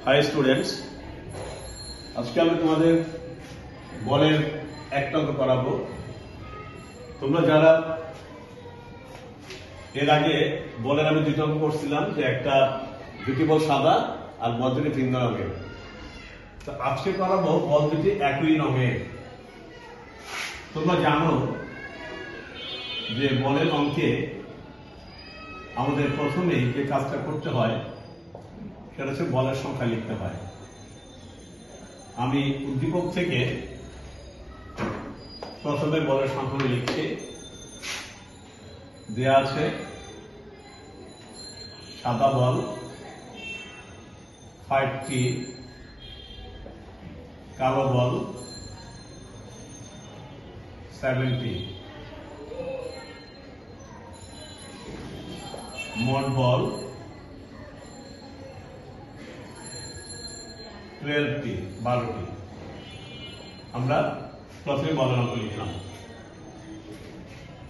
High students, আজকে আমি তোমাদের বলের একটা অঙ্ক করাবো। তোমরা যারা এর আগে বলের আমি দুটো অঙ্ক করছিলাম, যে একটা দুটি বল সাদা আর বল দুটি ভিন্ন রঙের। তো আজকে করাবো বল দুটি একই রঙের। তোমরা জানো যে বলের অঙ্কে আমাদের প্রথমেই যে কাজটা করতে হয় সেটা হচ্ছে বলের সংখ্যা লিখতে হয়। আমি উদ্দীপক থেকে প্রথমে বলের সংখ্যা লিখছি। দেয়া আছে সাদা বল 5টি, কালো বল 7টি, মোট বল 12টি, 12টি। আমরা প্রথমে বলের অঙ্ক লিখলাম।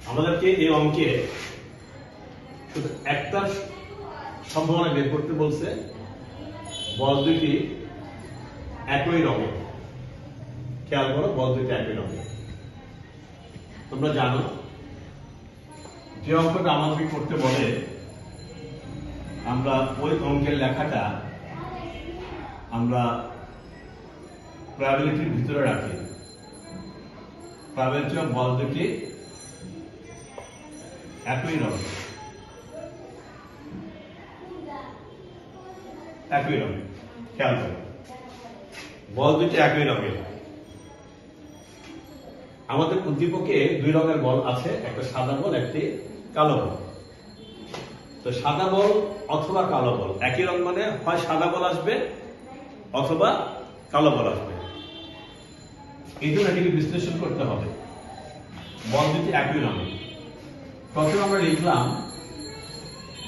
আমাদেরকে এই অঙ্কে শুধু একটা সম্ভাবনা বের করতে বলছে, বল দুটি একই রঙের। খেয়াল করো, বল দুটি একই রঙের। তোমরা জানো যে অঙ্কটা আমাদেরকে করতে বলে, আমরা ওই অঙ্কের লেখাটা আমরা প্রবাবিলিটির ভিতরে রাখি। প্রবাবিলিটি অফ বল দুটি একই রঙের, একই রঙের। খেয়াল করো, বল দুটি একই রঙের। আমাদের উদ্দীপকে দুই রঙের বল আছে, একটা সাদা বল, একটি কালো বল। তো সাদা বল অথবা কালো বল একই রং, মানে হয় সাদা বল আসবে অথবা কালো বল আসবে। এই জন্য এটিকে বিশ্লেষণ করতে হবে। বল দুটি একই রঙের। প্রথমে আমরা লিখলাম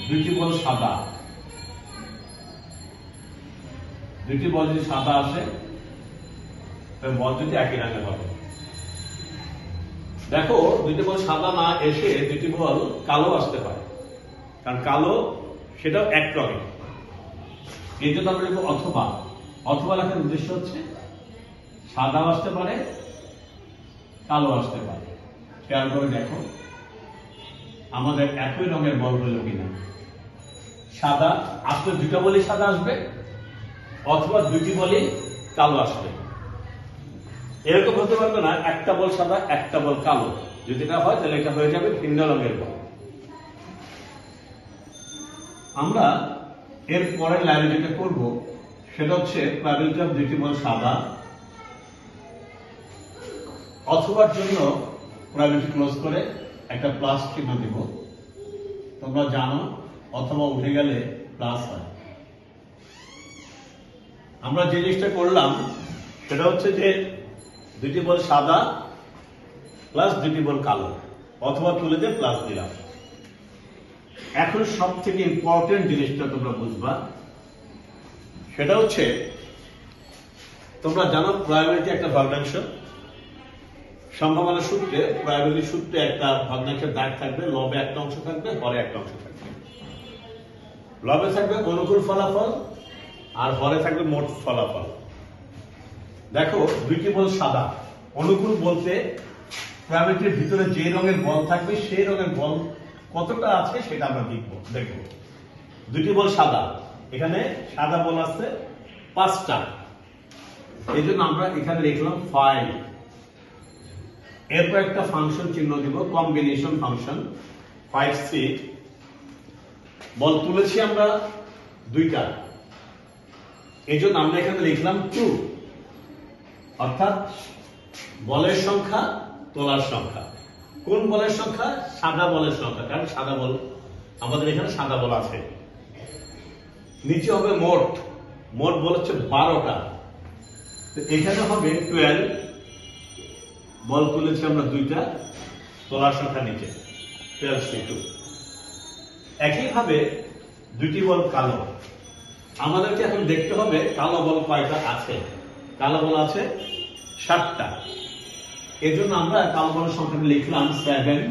দুইটি বল সাদা। দুইটি বল যদি সাদা আসে তবে বল দুটি একই রঙের হবে। দেখো, দুইটি বল সাদা না এসে দুইটি বল কালো আসতে পারে, কারণ কালো সেটাও এক রঙের। এই জন্য আমরা লিখবো অথবা। অথবা লেখার উদ্দেশ্য হচ্ছে সাদা আসতে পারে, কালো আসতে পারে। খেয়াল করে দেখো আমাদের একই রঙের বল হলো কিনা। সাদা আসলে দুটো বলই সাদা আসবে, অথবা দুটি বলই কালো আসবে। এরকম হতে পারবে না একটা বল সাদা একটা বল কালো। যদি এটা হয় তাহলে এটা হয়ে যাবে ভিন্ন রঙের বল। আমরা এর পরের লাইনে যেটা করব সেটা হচ্ছে প্রবাবিলিটি অফ দুটি বল সাদা, অথবার জন্য প্রবাবিলিটি ক্লোজ করে একটা প্লাস চিহ্ন দিব। তোমরা জানো অথবা উঠে গেলে প্লাস হয়। আমরা যে জিনিসটা করলাম সেটা হচ্ছে যে দুটি বল সাদা প্লাস দুটি বল কালো, অথবা তুলে দিয়ে প্লাস দিলাম। এখন সব থেকে ইম্পর্টেন্ট জিনিসটা তোমরা বুঝবা, সেটা হচ্ছে তোমরা জানো প্রবাবিলিটি একটা ভগ্নাংশ। সম্ভাবনা সূত্রে, প্রবাবিলিটি সূত্রে একটা ভগ্নাংশের দাগ থাকবে, লবে একটা অংশ থাকবে, হরে একটা অংশ থাকবে। লবে থাকবে অনুকূল ফলাফল আর হরে থাকবে মোট ফলাফল। দেখো দুইটি বল সাদা। অনুকূল বলতে প্রবাবিলিটির ভিতরে যে রঙের বল থাকবে সেই রঙের বল কতটা আছে সেটা আমরা দেখব। দুটি বল সাদা, এখানে সাদা বল আছে 5টা। এই জন্য আমরা এখানে লিখলাম 5। এরপর একটা ফাংশন চিহ্ন দিব, কম্বিনেশন ফাংশন 5C। বল তুলেছি আমরা 2টা, এই জন্য আমরা এখানে লিখলাম 2। অর্থাৎ বলের সংখ্যা তোলার সংখ্যা। কোন বলের সংখ্যা? সাদা বলের সংখ্যা, কারণ সাদা বল আমাদের এখানে সাদা বল আছে। নিচে হবে মোট। মোট বল হচ্ছে 12টা, তো এখানে হবে 12। বল তুলেছি আমরা 2টা, তোলার সংখ্যা নিচে 12C2। একইভাবে দুটি বল কালো। আমাদেরকে এখন দেখতে হবে কালো বল কয়টা আছে। কালো বল আছে 7টা। এই জন্য আমরা কালো বলের সংখ্যাটা লিখলাম 7।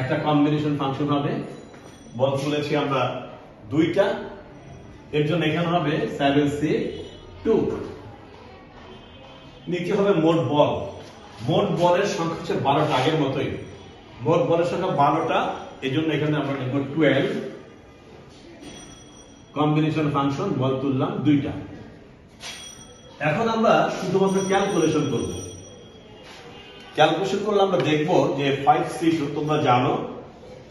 একটা কম্বিনেশন ফাংশন হবে। বল তুলেছি আমরা 2টা, এর জন্য এখানে হবে 7C2। নিচে হবে মোট বল। মোট বলের সংখ্যা হচ্ছে 12টা, আগের মতোই মোট বলের সংখ্যা 12টা, এই জন্য এখানে আমরা লিখব 12। কম্বিনেশন ফাংশন, বল তুললাম 2টা। এখন আমরা শুধুমাত্র ক্যালকুলেশন করব। ক্যালকুলেশন করলে আমরা দেখব যে 5C2 তোমরা জানো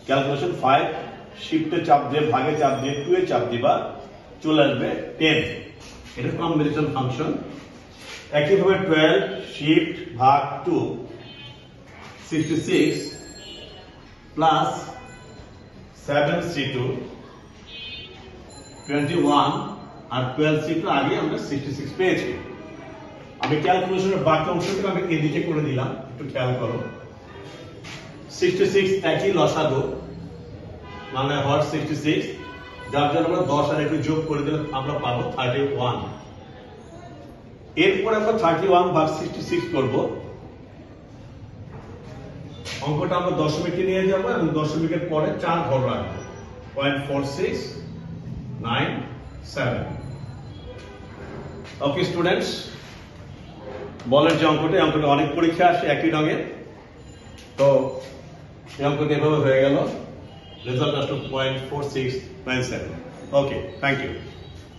ক্যালকুলেশন 5 শিফটে চাপ দিয়ে ভাগে চাপ দিয়ে 2 এ চাপ দিবা, চলে আসবে 10। এটা কম্বিনেশন ফাংশন। একইভাবে 12 শিফট ভাগ 2 66 প্লাস 7C2 21 আর 12C2 আগে আমরা 66 পেয়েছি। আমি ক্যালকুলেশনের বাকি অংশটা আমি এদিকে করে দিলাম, একটু খেয়াল করো। 66 একই লসাগু, মানে হর 66, যার জন্য আমরা 10 আর একটু যোগ করে দিলে আমরা পাবো 31। এরপরে আমরা 31 ভাগ 66 করব। অঙ্কটা আমরা দশমিকে নিয়ে যাব এবং দশমিকের পরে 4 ঘর রাখবো, 0.4697। ওকে স্টুডেন্টস, বলের যে অঙ্কটা অনেক পরীক্ষা আসে একই রঙের, তো এই অঙ্কটা এভাবে হয়ে গেল। রেজাল্ট আসলো 0.4697। ওকে, থ্যাংক ইউ।